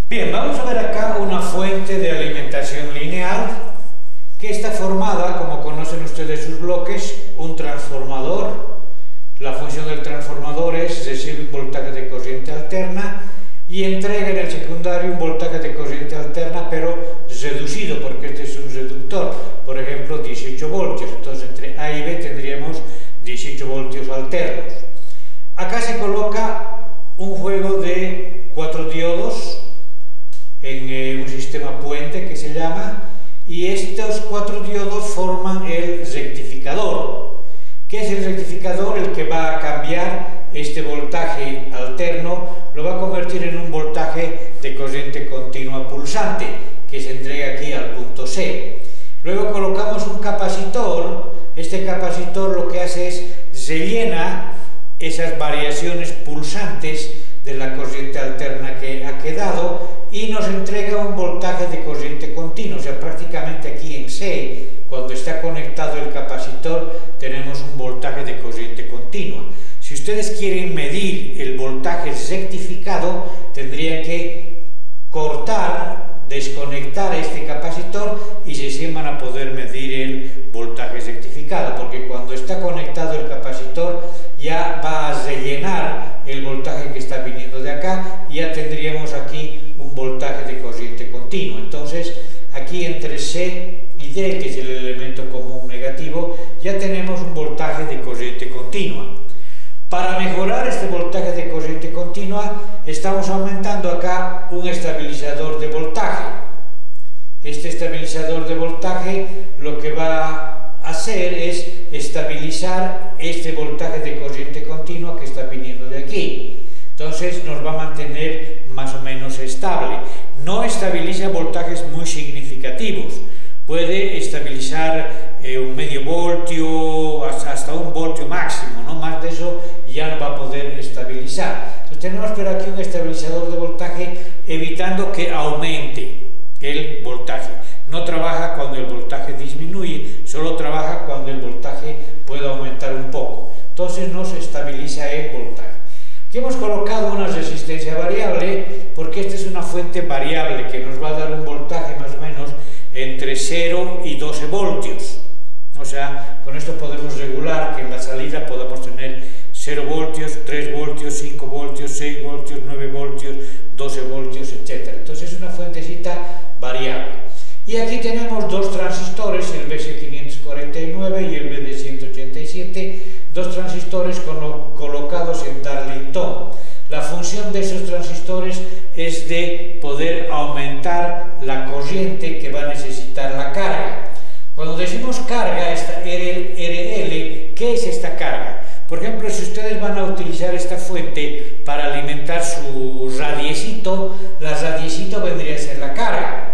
Bien, vamos a ver acá una fuente de alimentación lineal que está formada, como conocen ustedes sus bloques, un transformador. La función del transformador es recibir un voltaje de corriente alterna y entrega en el secundario un voltaje de corriente alterna, pero reducido, porque este es un reductor, por ejemplo 18 voltios, entonces entre A y B tendríamos 18 voltios alternos. Acá se coloca un juego de 4 diodos en un sistema puente que se llama, y estos 4 diodos forman el rectificador. ¿Qué es el rectificador? El que va a cambiar este voltaje alterno, lo va a convertir en un voltaje de corriente continua pulsante, que se entrega aquí al punto C. Luego colocamos un capacitor. Este capacitor lo que hace es rellena esas variaciones pulsantes de la corriente alterna que ha quedado y nos entrega un voltaje de corriente continua. O sea, prácticamente aquí en C, cuando está conectado el capacitor, tenemos un voltaje de corriente continua. Si ustedes quieren medir el voltaje rectificado, tendrían que cortar, desconectar este capacitor y recién van a poder medir el voltaje rectificado, porque cuando está conectado el capacitor ya va a rellenar el voltaje que está viniendo de acá y ya tendríamos aquí un voltaje de corriente continua. Entonces aquí entre C y D, que es el elemento común negativo, ya tenemos un voltaje de corriente continua. Para mejorar este voltaje de corriente continua estamos aumentando acá un estabilizador de voltaje. Este estabilizador de voltaje lo que va a hacer es estabilizar este voltaje de corriente continua que está viniendo de aquí. Entonces nos va a mantener más o menos estable. No estabiliza voltajes muy significativos. Puede estabilizar un medio voltio hasta un voltio máximo, no más de eso ya no va a poder estabilizar. Entonces tenemos por aquí un estabilizador de voltaje evitando que aumente el voltaje. No trabaja cuando el voltaje disminuye, solo trabaja cuando el voltaje puede aumentar un poco. Entonces nos estabiliza el voltaje. Aquí hemos colocado una resistencia variable porque esta es una fuente variable que nos va a dar un voltaje más o menos entre 0 y 12 voltios. O sea, con esto podemos regular que en la salida podamos tener 0 voltios, 3 voltios, 5 voltios, 6 voltios, 9 voltios, 12 voltios, etc. Entonces es una fuentecita variable. Y aquí tenemos dos transistores, el BC549 y el BD187, dos transistores colocados en Darlington. La función de esos transistores es de poder aumentar la corriente que va a necesitar la carga. Cuando decimos carga, esta RL, ¿qué es esta carga? Por ejemplo, si ustedes van a utilizar esta fuente para alimentar su radiecito, la radiecito vendría a ser la carga.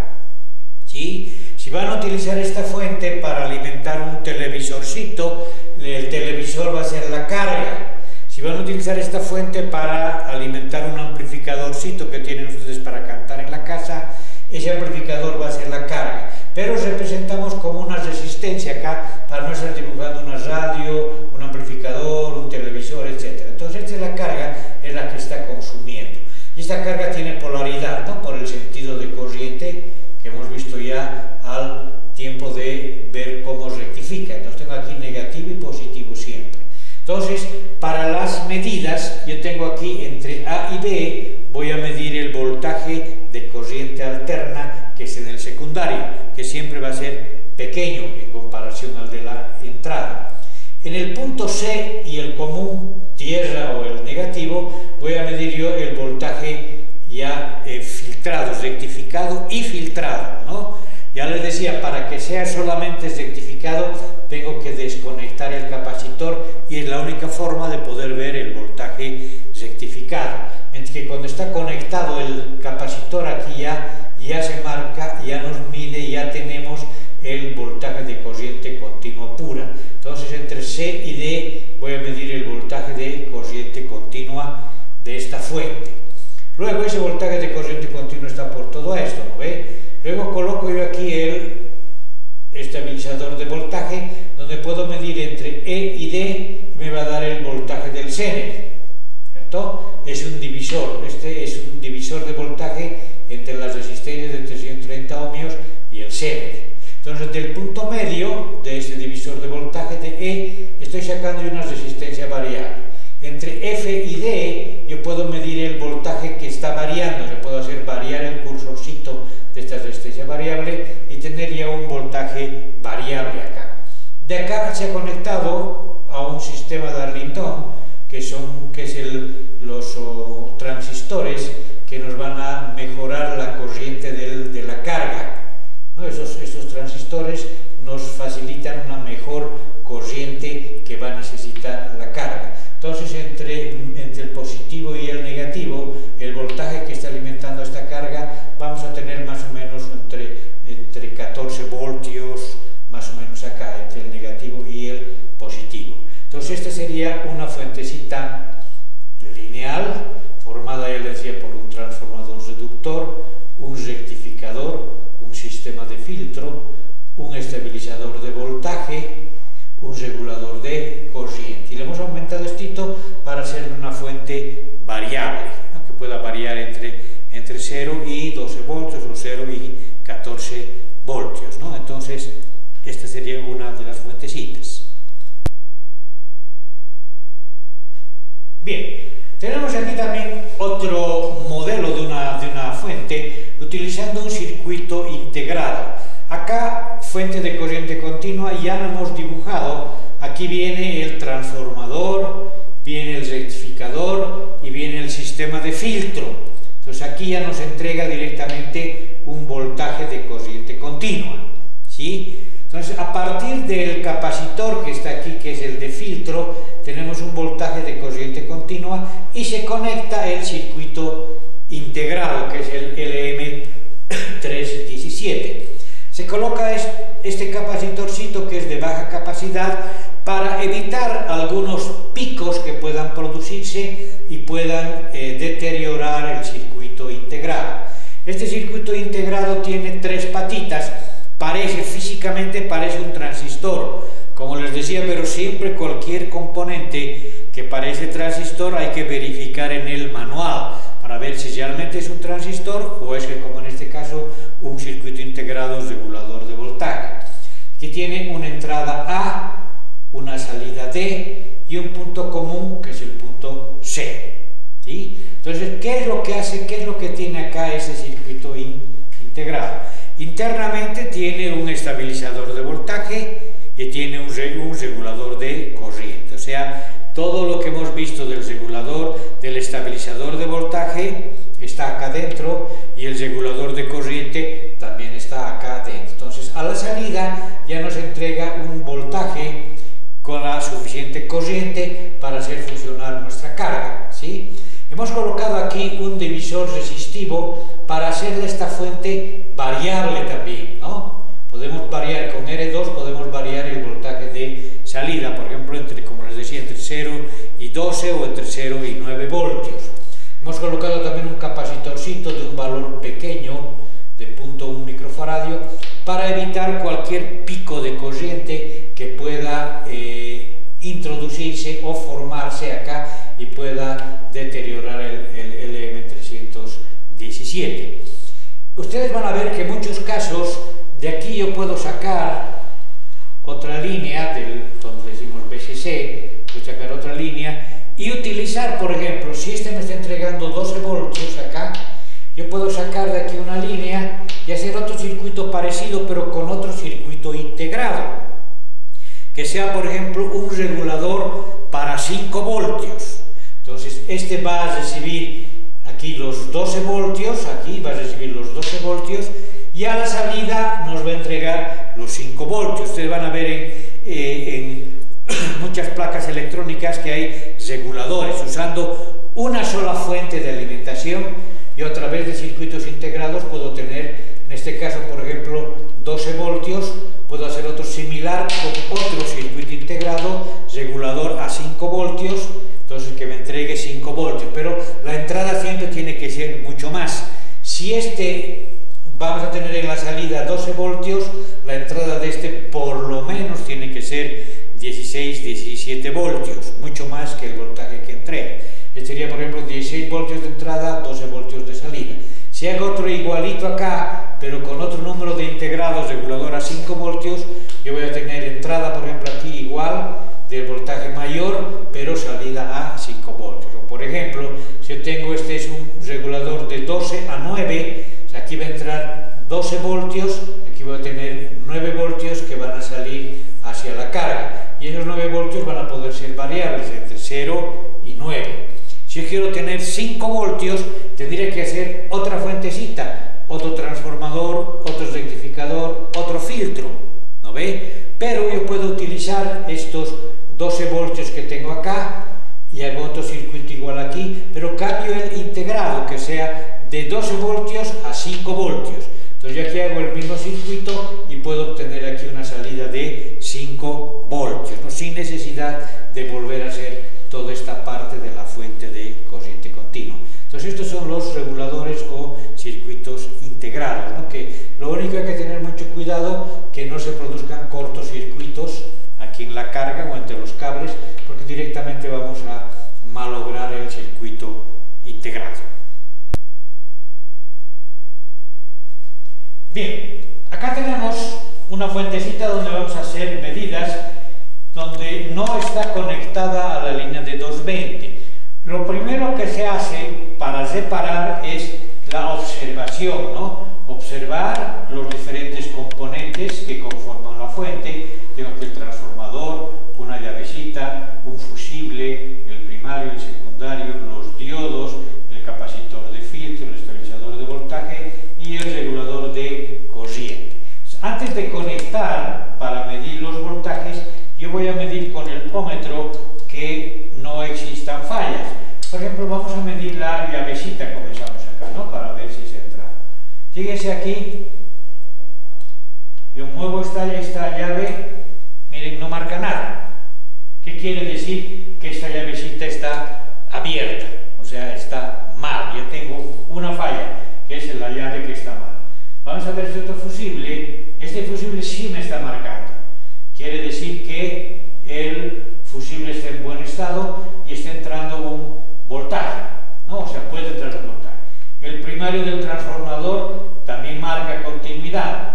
¿Sí? Si van a utilizar esta fuente para alimentar un televisorcito, el televisor va a ser la carga. Si van a utilizar esta fuente para alimentar un amplificadorcito que tienen ustedes para cantar en la casa, ese amplificador va a ser la carga. Pero representamos como una resistencia acá para no estar dibujando una radio, un amplificador, un televisor, etc. Entonces esta es la carga, es la que está consumiendo. Y esta carga tiene polaridad, ¿no? Por el sentido de corriente que hemos visto ya al tiempo de ver cómo rectifica. Entonces tengo aquí negativo y positivo siempre. Entonces, para las medidas, yo tengo aquí entre A y B, voy a medir el voltaje de corriente alterna que es en el secundario, que siempre va a ser pequeño en comparación al de la entrada. En el punto C y el común, tierra o el negativo, voy a medir yo el voltaje ya filtrado, rectificado y filtrado, ¿no? Ya les decía, para que sea solamente rectificado, tengo que desconectar el capacitor y es la única forma de poder ver el voltaje rectificado. Mientras que cuando está conectado el capacitor aquí ya se marca, ya nos mide, ya tenemos el voltaje de corriente continua pura. Entonces entre C y D voy a medir el voltaje de corriente continua de esta fuente. Luego ese voltaje de corriente continua está por todo esto, ¿no ve? Luego coloco yo aquí el estabilizador de voltaje, donde puedo medir entre E y D y me va a dar el voltaje del Zener, ¿cierto? Es un divisor, este es un divisor de voltaje entre las resistencias de 330 ohmios y el Series. Entonces, del punto medio de este divisor de voltaje de E, estoy sacando una resistencia variable. Entre F y D, yo puedo medir el voltaje que está variando, yo puedo hacer variar el cursorcito de esta resistencia variable y tener ya un voltaje variable acá. De acá se ha conectado a un sistema de Arlington, que es los transistores que nos van a mejorar la corriente de la carga, ¿no? Esos transistores nos facilitan una mejor corriente que va a necesitar la carga. Entonces, entre el positivo y el negativo, el voltaje que está alimentando esta carga, vamos a tener más o menos entre 14 voltios, más o menos acá, entre el negativo y el positivo. Entonces, esta sería una fuentecita lineal, formada, ya les decía, por un transformador reductor, un rectificador, un sistema de filtro, un estabilizador de voltaje, un regulador de corriente. Y le hemos aumentado esto para hacer una fuente variable, ¿no? Que pueda variar entre 0 y 12 voltios o 0 y 14 voltios, ¿no? Entonces, esta sería una de las fuentecitas. Bien, tenemos aquí también otro modelo de una fuente utilizando un circuito integrado. Acá, fuente de corriente continua, ya lo hemos dibujado. Aquí viene el transformador, viene el rectificador y viene el sistema de filtro. Entonces aquí ya nos entrega directamente un voltaje de corriente continua, ¿sí? Entonces, a partir del capacitor que está aquí, que es el de filtro, tenemos un voltaje de corriente continua y se conecta el circuito integrado, que es el LM317. Se coloca este capacitorcito, que es de baja capacidad, para evitar algunos picos que puedan producirse y puedan deteriorar el circuito integrado. Este circuito integrado tiene tres patitas. Físicamente parece un transistor, como les decía, pero siempre cualquier componente que parece transistor hay que verificar en el manual para ver si realmente es un transistor o es que, como en este caso, un circuito integrado regulador de voltaje, que tiene una entrada A, una salida D y un punto común, que es el punto C, ¿sí? Entonces, ¿qué es lo que hace, qué es lo que tiene acá ese circuito integrado? Internamente tiene un estabilizador de voltaje y tiene un regulador de corriente. O sea, todo lo que hemos visto del regulador, del estabilizador de voltaje, está acá dentro, y el regulador de corriente también está acá dentro. Entonces, a la salida ya nos entrega un voltaje con la suficiente corriente para hacer funcionar nuestra carga, ¿sí? Hemos colocado aquí un divisor resistivo para hacer de esta fuente variable también, ¿no? Podemos variar con R2, podemos variar el voltaje de salida, por ejemplo, como les decía, entre 0 y 12 o entre 0 y 9 voltios. Hemos colocado también un capacitorcito de un valor pequeño, de 0.1 microfaradio, para evitar cualquier pico de corriente que pueda introducirse o formarse acá y pueda deteriorar el LM317. Ustedes van a ver que en muchos casos de aquí yo puedo sacar otra línea, donde decimos BCC, puedo sacar otra línea y utilizar, por ejemplo, si este me está entregando 12 voltios acá, yo puedo sacar de aquí una línea y hacer otro circuito parecido, pero con otro circuito integrado, que sea, por ejemplo, un regulador para 5 voltios. Entonces, este va a recibir aquí los 12 voltios, aquí va a recibir los 12 voltios, y a la salida nos va a entregar los 5 voltios. Ustedes van a ver en muchas placas electrónicas que hay reguladores usando una sola fuente de alimentación, y a través de circuitos integrados puedo tener, en este caso, por ejemplo, 12 voltios, puedo hacer otro similar con otro circuito integrado, regulador a 5 voltios, entonces que me entregue 5 voltios, pero la entrada siempre tiene que ser mucho más. Si vamos a tener en la salida 12 voltios, la entrada de este por lo menos tiene que ser 16-17 voltios, mucho más que el voltaje que entrega. Este sería, por ejemplo, 16 voltios de entrada, 12 voltios de salida. Si Si hago otro igualito acá, pero con otro número de integrados, regulador a 5 voltios, yo voy a tener entrada, por ejemplo, aquí igual, del voltaje mayor, pero salida a 5 voltios. O por ejemplo, si yo tengo este es un regulador de 12 a 9, aquí va a entrar 12 voltios, aquí voy a tener 9 voltios que van a salir hacia la carga. Y esos 9 voltios van a poder ser variables entre 0 y 9. Si yo quiero tener 5 voltios, tendría que hacer otra fuentecita, otro transformador, otro rectificador, otro filtro, ¿no ve? Pero yo puedo utilizar estos 12 voltios que tengo acá y hago otro circuito igual aquí, pero cambio el integrado, que sea de 12 voltios a 5 voltios. Entonces yo aquí hago el mismo circuito y puedo obtener aquí una salida de 5 voltios, ¿no? Sin necesidad de volver a hacer toda esta parte de la fuente de corriente continua. Entonces estos son los reguladores o circuitos integrados, ¿no? Que lo único que hay que tener mucho cuidado que no se produzcan cortocircuitos aquí en la carga o entre los cables, porque directamente vamos a malograr el circuito integrado. Bien, acá tenemos una fuentecita donde vamos a hacer medidas donde no está conectada a la línea de 220. Lo primero que se hace para separar es la observación, ¿no? Observar los diferentes componentes que conforman la fuente. Tengo aquí el transformador, una llavecita, un fusible, el primario, el secundario, los diodos, el capacitor de filtro, el estabilizador de voltaje y el regulador de corriente. Antes de conectar para medir los voltajes, yo voy a medir con el ómetro que no existan fallas. Por ejemplo, vamos a medir la llavecita, comenzamos acá, ¿no? Para ver si se entra. Fíjense aquí, yo muevo esta llave, miren, no marca nada. ¿Qué quiere decir? Que esta llavecita está abierta, o sea, está mal. Ya tengo una falla, que es la llave que está mal. Vamos a ver este otro fusible. Este fusible sí me está marcando. Quiere decir que el fusible está en buen estado y está entrando un voltaje, ¿no? O sea, puede entrar un voltaje. El primario del transformador también marca continuidad.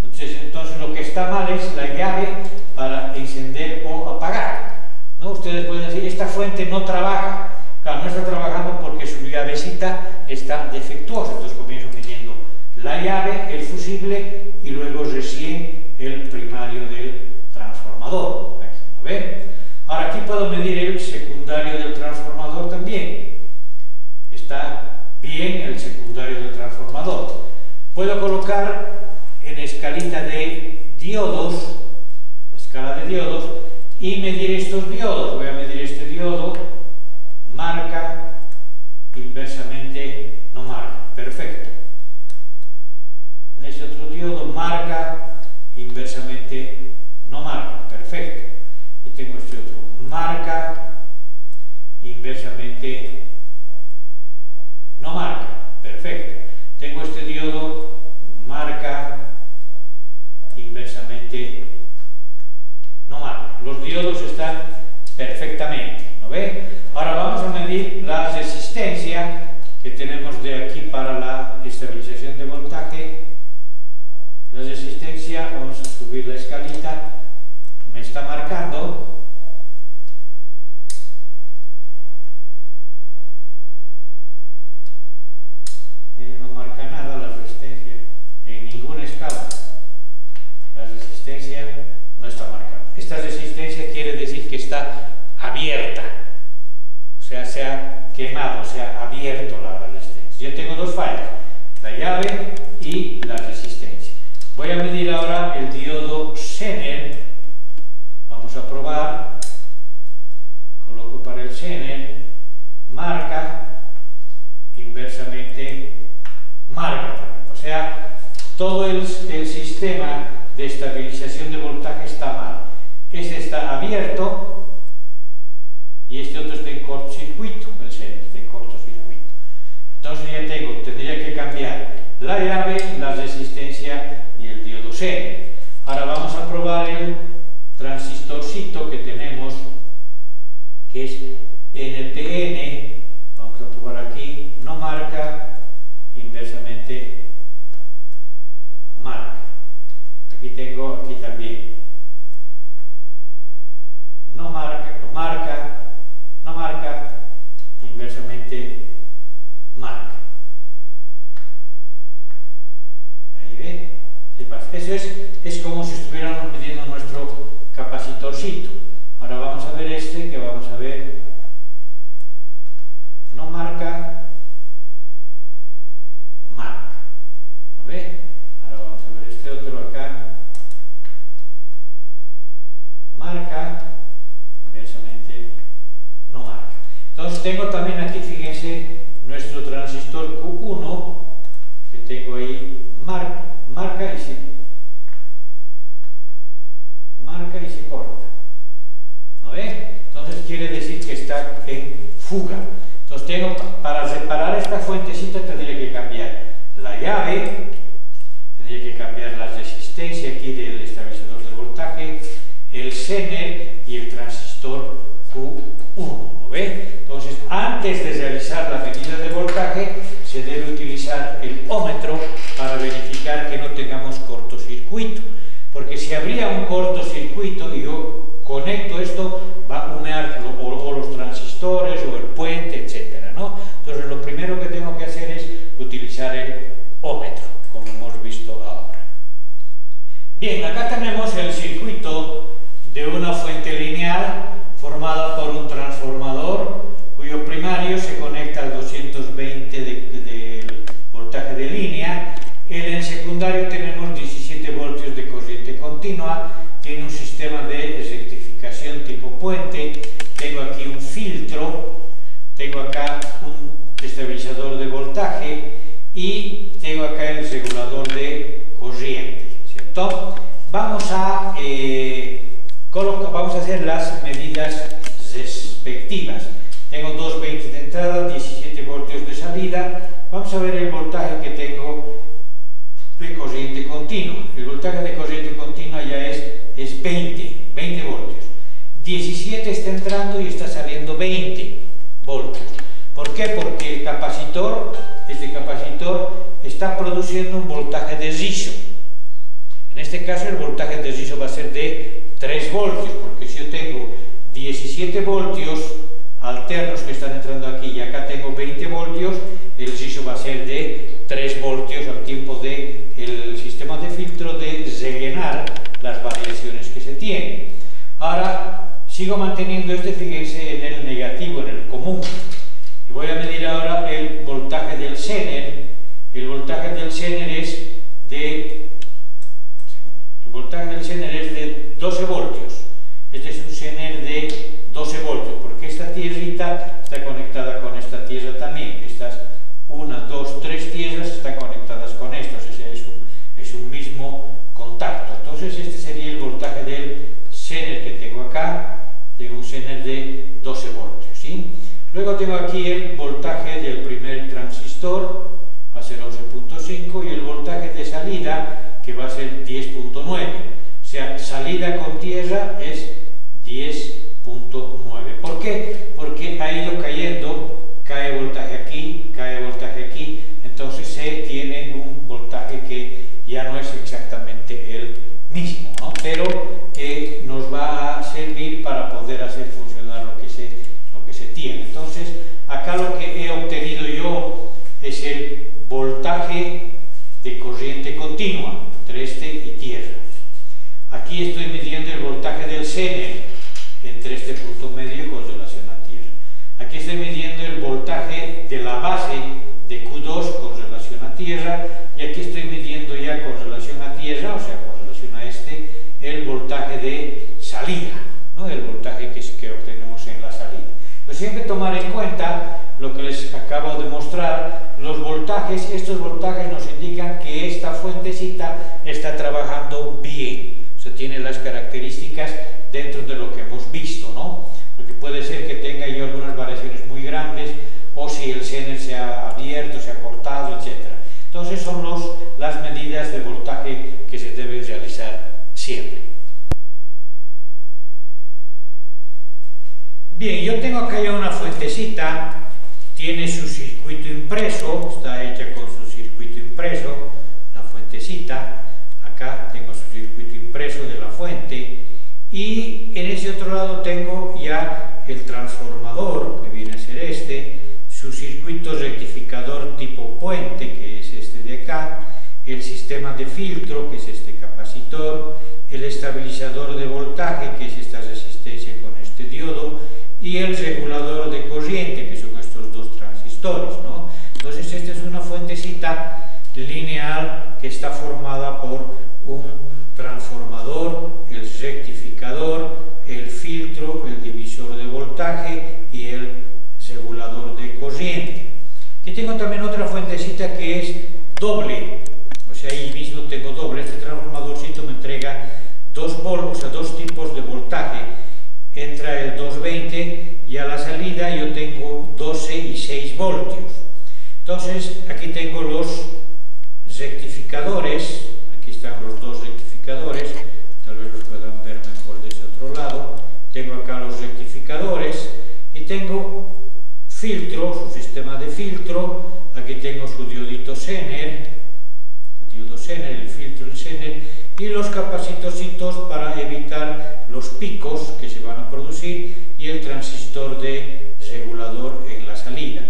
Entonces lo que está mal es la llave para encender o apagar, ¿no? Ustedes pueden decir, esta fuente no trabaja. Claro, no está trabajando porque su llavecita está defectuosa. Entonces comienzo midiendo la llave, el fusible y luego recién el primario del transformador. Aquí, ¿lo ven? Ahora aquí puedo medir el secundario del transformador también. Está bien el secundario del transformador. Puedo colocar en escalita de diodos, escala de diodos, y medir estos diodos. Voy a medir este diodo, marca, inversamente no marca. Perfecto. Este otro diodo marca, inversamente no marca. Perfecto. Y tengo este otro, marca, inversamente no marca. Perfecto. Tengo este diodo, marca, inversamente no marca. Los diodos están perfectamente, ¿no ve? Ahora vamos a medir la resistencia que tenemos de aquí para la estabilización de voltaje. La resistencia, vamos a subir la escalita, me está marcando no marca nada la resistencia en ninguna escala. La resistencia no está marcada. Esta resistencia quiere decir que está abierta, o sea, se ha quemado, se ha abierto la resistencia. Yo tengo dos fallas, la llave y la resistencia. Voy a medir ahora el diodo Zener. Vamos a probar. Coloco para el Zener, marca, inversamente marca también. O sea, todo el sistema de estabilización de voltaje está mal. Este está abierto y este otro está en cortocircuito. El Zener está en cortocircuito. Entonces ya tendría que cambiar la llave, la resistencia y el diodo Zener. Ahora vamos a probar el transistorcito que tenemos, que es NPN. Vamos a probar aquí, no marca, inversamente simplemente marca. Aquí tengo, aquí también. No marca, no marca, no marca, inversamente marca. Ahí ve, se pasa. Eso es como si estuviéramos midiendo nuestro capacitorcito. Ahora vamos a ver este, que vamos a ver. No marca, marca. ¿Lo ve? Ahora vamos a ver este otro acá. Marca, inversamente no marca. Entonces tengo también aquí, fíjense, nuestro transistor Q1, que tengo ahí, marca y se corta. ¿No ve? Entonces quiere decir que está en fuga. Entonces tengo, para separar esta fuentecita tendría que cambiar la llave, tendría que cambiar la resistencia aquí del estabilizador de voltaje, el Zener y el transistor Q1. ¿Lo ve? Entonces, antes de realizar la medida de voltaje, se debe utilizar el ohmmetro para verificar que no tengamos cortocircuito. Porque si habría un cortocircuito y yo conecto esto, va a humear o los transistores o el puente, etc., ¿no? Entonces, lo primero que tengo que hacer es utilizar el ohmmetro, como hemos visto ahora. Bien, acá tenemos el circuito de una fuente lineal formada por un transformador cuyo primario se conecta al 220 del voltaje de línea. En el secundario tenemos 17 voltios de corriente continua, tiene un sistema de rectificación tipo puente, tengo aquí un filtro, tengo acá un estabilizador de voltaje y tengo acá el regulador de corriente, ¿cierto? Vamos a hacer las medidas respectivas. Tengo 220 de entrada, 17 voltios de salida. Vamos a ver el voltaje que tengo de corriente continua. El voltaje de corriente continua ya es 20 voltios. 17 está entrando y está saliendo 20 voltios. ¿Por qué? Porque este capacitor está produciendo un voltaje de riso. En este caso el voltaje de riso va a ser de 3 voltios, porque si yo tengo 17 voltios alternos que están entrando aquí y acá tengo 20 voltios, el riso va a ser de 3 voltios al tiempo de el sistema de filtro de rellenar las variaciones que se tienen. Ahora sigo manteniendo fíjense, en el negativo, en el común, y voy a medir ahora el voltaje del Zener. El voltaje del Zener es de 12 voltios. Este es un Zener de 12 voltios, porque esta tierrita está conectada con esta tierra también. Estas 1, 2, 3 tierras están conectadas con estas, o sea, es un mismo contacto. Entonces este sería el voltaje del Zener que tengo acá. Tengo un Zener de 12 voltios, ¿sí? Luego tengo aquí el voltaje del primer transistor, va a ser 11.5, y el voltaje de salida, que va a ser 10.9. O sea, salida con tierra es 10.9. ¿Por qué? Porque ha ido cayendo, cae voltaje aquí, entonces se tiene un voltaje que ya no es exactamente el mismo, ¿no? Pero nos va a servir para poder hacer funcionar lo que se tiene. Entonces, acá lo que he obtenido yo es el voltaje de corriente continua entre este y tierra. Aquí estoy midiendo el voltaje del Zener entre este punto medio con relación a tierra. Aquí estoy midiendo el voltaje de la base de Q2 con relación a tierra, y aquí estoy midiendo ya con relación a tierra, o sea, con relación a el voltaje de salida, ¿no? El voltaje que obtenemos en la salida. Pero siempre tomar en cuenta lo que les acabo de mostrar, los voltajes. Estos voltajes nos indican que esta fuentecita está trabajando bien, o sea, tiene las características dentro de lo que hemos visto, ¿no? Porque puede ser que tenga yo algunas variaciones muy grandes, o si el Zener se ha abierto, se ha cortado, etc. Entonces son las medidas de voltaje que se deben realizar siempre. Bien, yo tengo acá ya una fuentecita, tiene su circuito impreso, está hecha con su circuito impreso. impreso, la fuentecita, acá tengo su circuito impreso de la fuente, y en ese otro lado tengo ya el transformador, que viene a ser este, su circuito rectificador tipo puente, que es este de acá, el sistema de filtro, que es este capacitor, el estabilizador de voltaje, que es esta resistencia con este diodo, y el regulador de corriente, que son estos dos transistores, ¿no? Entonces esta es una fuentecita lineal que está formada por un transformador, el rectificador, el filtro, el divisor de voltaje y el regulador de corriente. Aquí tengo también otra fuentecita que es doble, o sea, ahí mismo tengo doble. Este transformadorcito me entrega dos tipos de voltaje. Entra el 220 y a la salida yo tengo 12 y 6 voltios. Entonces aquí tengo los rectificadores, aquí están los dos rectificadores, tal vez los puedan ver mejor desde otro lado. Tengo acá los rectificadores y tengo filtro, su sistema de filtro, aquí tengo su diodito Zener, el diodo Zener, el filtro, el Zener, y los capacitorcitos para evitar los picos que se van a producir y el transistor de regulador en la salida.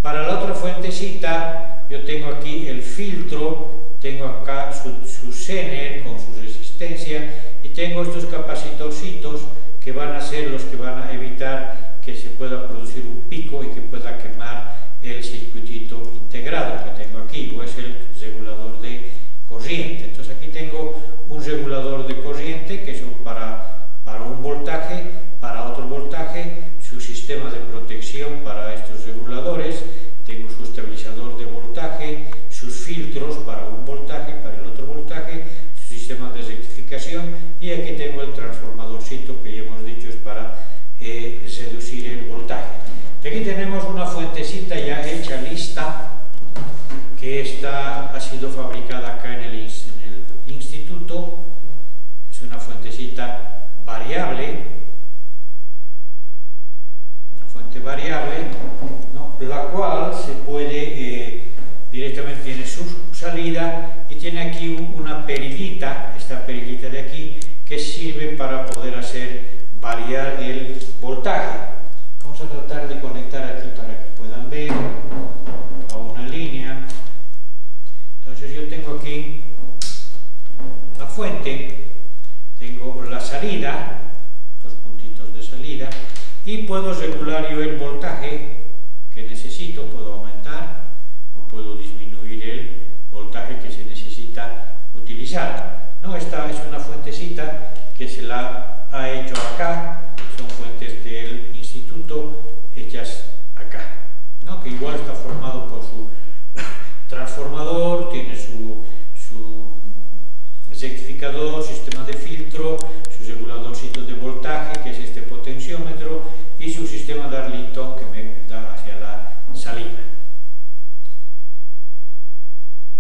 Para la otra fuentecita yo tengo aquí el filtro, tengo acá su Zener con su resistencia y tengo estos capacitorcitos que van a ser los que van a evitar que se pueda producir un pico y que pueda quemar el circuitito integrado que tengo aquí, o es el regulador de corriente. Entonces aquí tengo un regulador de corriente que son para un voltaje, para otro voltaje, su sistema de protección para estos reguladores, tengo su estabilizador de voltaje, sus filtros para un voltaje, para el otro voltaje, su sistema de rectificación, y aquí tengo el transformadorcito que ya hemos dicho es para reducir el voltaje. Aquí tenemos una fuentecita ya hecha, lista, que ha sido fabricada acá en el instituto. Es una fuentecita variable, una fuente variable, ¿no? La cual se puede directamente, tiene su salida y tiene aquí una perilita, esta perilita de aquí, que sirve para poder hacer variar el voltaje. Vamos a tratar de conectar aquí para que puedan ver a una línea. Entonces yo tengo aquí la fuente, tengo la salida, dos puntitos de salida, y puedo regular yo el voltaje que necesito, puedo aumentar o puedo disminuir el voltaje que se necesita utilizar. No, esta es una fuentecita que se la ha hecho acá, son fuentes del instituto hechas acá, ¿no? Que igual está formado por su transformador, tiene su rectificador, sistema de filtro, su reguladorcito de voltaje,